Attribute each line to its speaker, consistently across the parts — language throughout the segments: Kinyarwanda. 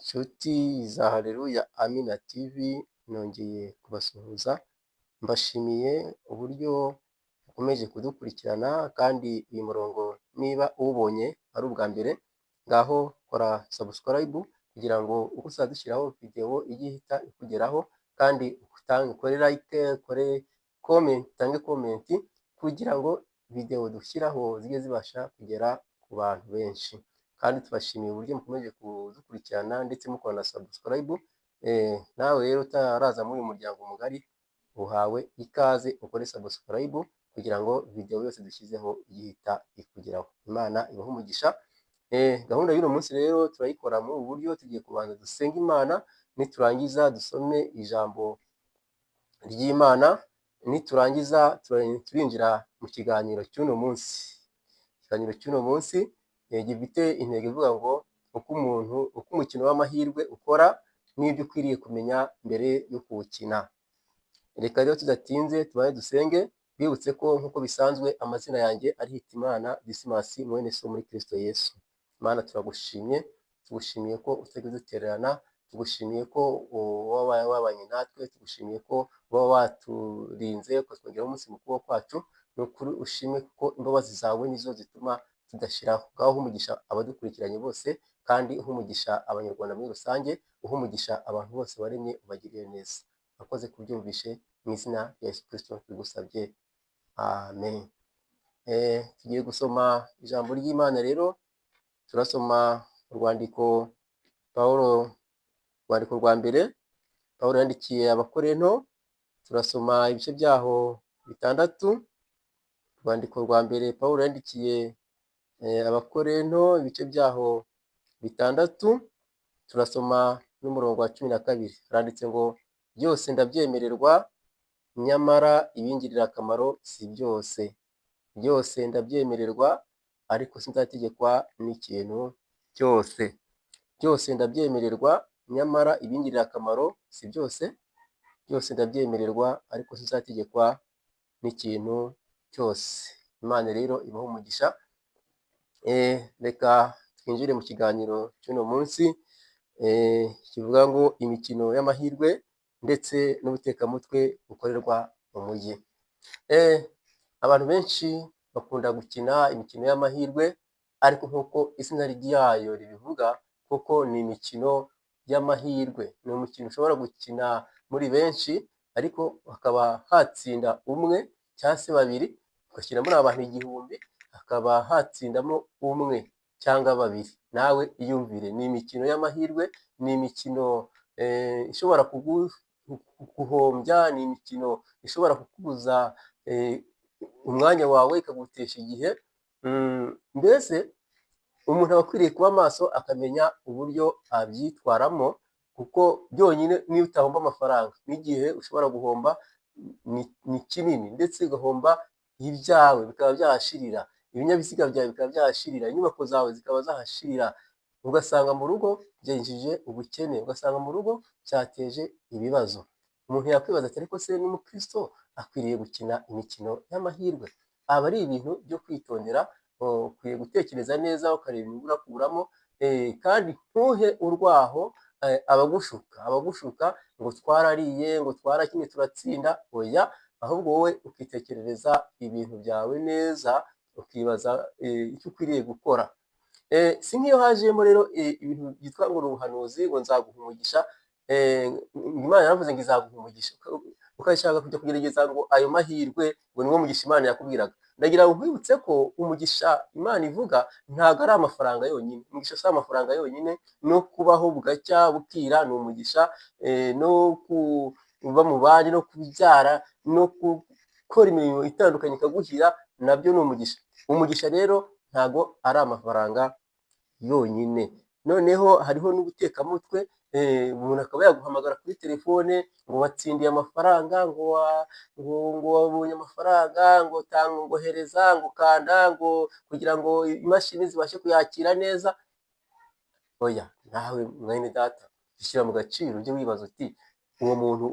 Speaker 1: Nshuti za Haleluya Amina TV, nongeye kubasuhuza, mbashimiye uburyo mukomeje kudukurikirana kandi uyu murongo niba uwubonye ari ubwa mbere, ngaho kora subscribe kugira ngo uko uzadushyiraho video ijye ihita ikugeraho, kandi ukore like, ukore comment, utange comment kugira ngo video dushyiraho zijye zibasha kugera ku bantu benshi. Kandi tubashimiye uburyo mukomeje kudukurikirana ndetse mukora na subscribe. Nawe rero utaraza muri uyu muryango mugari, uhawe ikaze ukore subscribe kugira ngo video yose dushyizeho ihita ikugeraho. Imana ibahe umugisha. Gahunda y'uno munsi rero turayikora mu buryo tugiye kubanza dusenga Imana, niturangiza dusome ijambo ry'Imana, niturangiza turinjira mu kiganiro cy'uno munsi. Ikiganiro cy'uno munsi gifite intego ivuga ngo uko umukino w'amahirwe ukora n'ibyo ukwiriye kumenya mbere yo kuwukina. Reka rero tudatinze tubaye dusenge, bibutse ko nk'uko bisanzwe amazina yanjye ari Hitimana Dismas mwene so muri Kristo Yesu. Mana turagushimye, tugushimiye ko utajya udutererana, tugushimiye ko wabaye wabanye natwe, tugushimiye ko waba waturinze ukatwongeraho umunsi mukuru kwacu. Ni ukuri ushimwe kuko imbabazi zawe nizo zituma tudashiraho. Ngaho umugisha abadukurikiranye bose, kandi umugisha abanyarwanda muri rusange, umugisha abantu bose waremye ubagiriye neza. Akoze kubyumvishe mu izina rya Yesu Kristo tugusabye, amen. Tugiye gusoma ijambo ry'Imana rero. Turasoma urwandiko rwa mbere Pawulo yandikiye Abakorinto. Turasoma ibice byaho 6. Urwandiko rwa mbere Pawulo yandikiye Abakorinto, ibice byaho 6. Turasoma n'umurongo wa 12. Haranditse ngo byose ndabyemererwa, nyamara ibingirira akamaro si byose. Byose ndabyemererwa, ariko sinzategekwa n'ikintu cyose. Byose ndabyemererwa, nyamara ibingirira akamaro si byose. Byose ndabyemererwa, ariko sinzategekwa n'ikintu cyose. Imana rero ibahe umugisha. Reka twinjire mu kiganiro cy'uno munsi kivuga ngo imikino y'amahirwe ndetse n'ubutekamutwe bukorerwa mu mujyi. Abantu benshi bakunda gukina imikino y'amahirwe, ariko nk'uko izina ryayo ribivuga, kuko ni imikino y'amahirwe. Ni umukino ushobora gukina muri benshi, ariko hakaba hatsinda umwe cyangwa se babiri, ugashyira muri abantu 1000, hakaba hatsindamo umwe cyangwa babiri. Nawe iyumvire, ni imikino y'amahirwe, ni imikino ishobora kuguhombya, ni imikino ishobora kukubuza umwanya wawe, ikagutesha igihe. Mbese umuntu aba akwiriye kuba maso akamenya uburyo abyitwaramo, kuko byonyine niyo utahomba amafaranga, n'igihe ushobora guhomba ni kinini, ndetse ugahomba ibyawe bikaba byahashirira, ibinyabiziga byawe bikaba byahashirira, inyubako zawe zikaba zahashirira, ugasanga mu rugo byinjije ubukene, ugasanga mu rugo cyateje ibibazo. Umuntu yakwibaza ati ariko se n'umukristo akwiriye gukina imikino y'amahirwe? Aba ari ibintu byo kwitondera. Ukwiye gutekereza neza ukareba inyungu urakuramo, kandi ntuhe urwaho abagushuka ngo twarariye, ngo twarakinye turatsinda. Oya, ahubwo wowe ukitekerereza ibintu byawe neza, ukibaza icyo ukwiriye gukora. Si nk'iyo hajemo rero ibintu byitwa ngo ubuhanuzi, ngo nzaguha umugisha. Imana yaravuze ngo izaguha umugisha, ukashaka kujya kugerageza ngo ayo mahirwe ngo niwo mugisha Imana yakubwiraga. Ndagira ngo nkwibutse ko umugisha Imana ivuga ntabwo ari amafaranga yonyine. Umugisha si amafaranga yonyine, no kubaho bugacya bukira ni umugisha, no kuba mu bandi, no kubyara, no gukora imirimo itandukanye ikaguhira, nabyo ni umugisha. Umugisha rero ntabwo ari amafaranga yonyine. Noneho hariho n'ubutekamutwe. Umuntu akaba yaguhamagara kuri telefone ngo watsindiye amafaranga, ngo wabonye amafaranga, ngo tanga, ngo hereza, ngo kanda, ngo kugira ngo imashini zibashe kuyakira neza. Oya, nawe mwene data, ushyira mu gaciro, ujye wibaza uti uwo muntu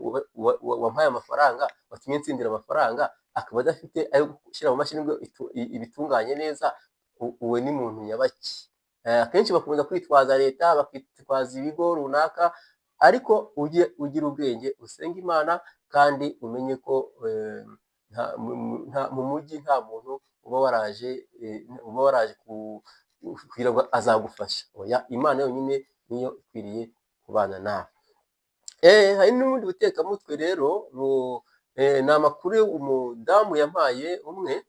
Speaker 1: wampaye amafaranga, watumye ntsindira amafaranga, akaba adafite ayo gushyira mu mashini ngo ibitunganye neza, uwe ni muntu nyabaki? akenshi bakunda kwitwaza leta, bakitwaza ibigo runaka, ariko ujye ugira ubwenge usenga Imana kandi umenye ko mu mujyi nta muntu uba waraje kugira ngo azagufasha. Oya, Imana yonyine niyo ikwiriye kubana nawe. Hari n'ubundi butekamutwe rero, ni amakuru umudamu yampaye umwe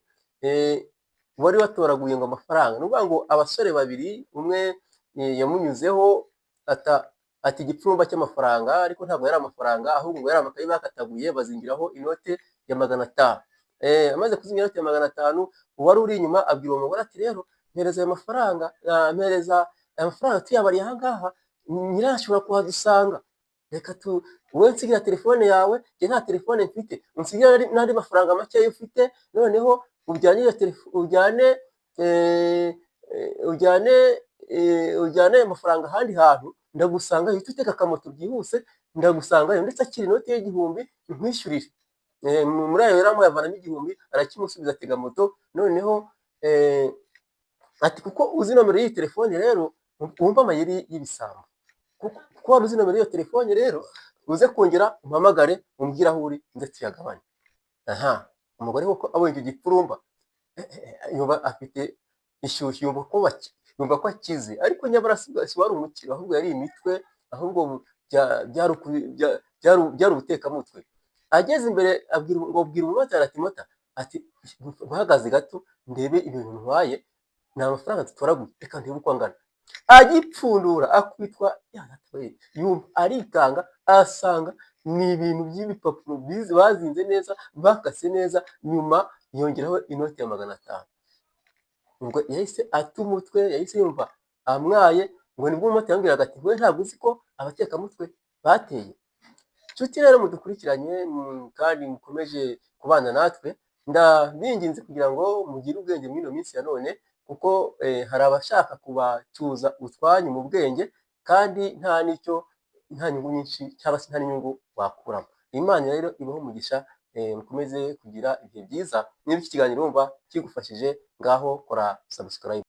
Speaker 1: wari watoraguye ngo amafaranga. Ni ukuvuga ngo abasore babiri, umwe yamunyuzeho ati igipfurumba cy'amafaranga, ariko ntabwo yari amafaranga, ahubwo ngo yari amakayi bakataguye bazingiraho inote ya 500. Amaze kuzingira inote ya 500, uwari uri inyuma abwira uwo mugore ati rero mpereza ayo mafaranga, mpereza aya mafaranga tuyabariye aha ngaha, nyirayo ashobora kuhadusanga. Reka wowe nsigira telefone yawe, njye nta telefone mfite, unsigira n'andi mafaranga make ufite, noneho ujyane ayo mafaranga ahandi hantu, ndagusanga uhita utega akamoto byihuse, ndagusangayo, ndetse akiri inote y'igihumbi nkwishyurire. Muri ayo yari yavanamo igihumbi, arakimusubiza atega moto. Noneho ati kuko uzi nomero y'iyi telefone rero, wumva amayeri y'ibisambo, kuko wari uzi nomero y'iyo telefone rero, uze kongera umpamagare umbwire aho uri nze tuyagabane. Umugore kuko abonye icyo gipfurumba yumva afite ishyushyu, yumva ko akize, ariko nyamara si wari umukiro, ahubwo yari imitwe, ahubwo byari ubutekamutwe. Ageze imbere abwira umumotari ati mota, ati uhagaze gato ndebe ibintu ntwaye, ni amafaranga dutoraguye, reka ndebe uko angana. Agipfundura akwitwa yumva arikanga, asanga ni ibintu by'ibipapuro bazinze neza, bakase neza, nyuma yongeraho inoti ya 500. Ubwo yahise ata umutwe, yahise yumva amwaye, ngo nibwo umumotari yambwiraga ati we ntabwo uzi ko abatekamutwe bateye. Nshuti rero mudukurikiranye kandi mukomeje kubana natwe, ndabinginze kugira ngo mugire ubwenge muri ino minsi ya none, kuko hari abashaka kubacyuza utwanyu mu bwenge, kandi nta nyungu nyinshi cyangwa se nta n'inyungu wakuramo. Imana rero ibaho umugisha, mukomeze kugira ibihe byiza. Niba iki kiganiro wumva kigufashije, ngaho kora subscribe.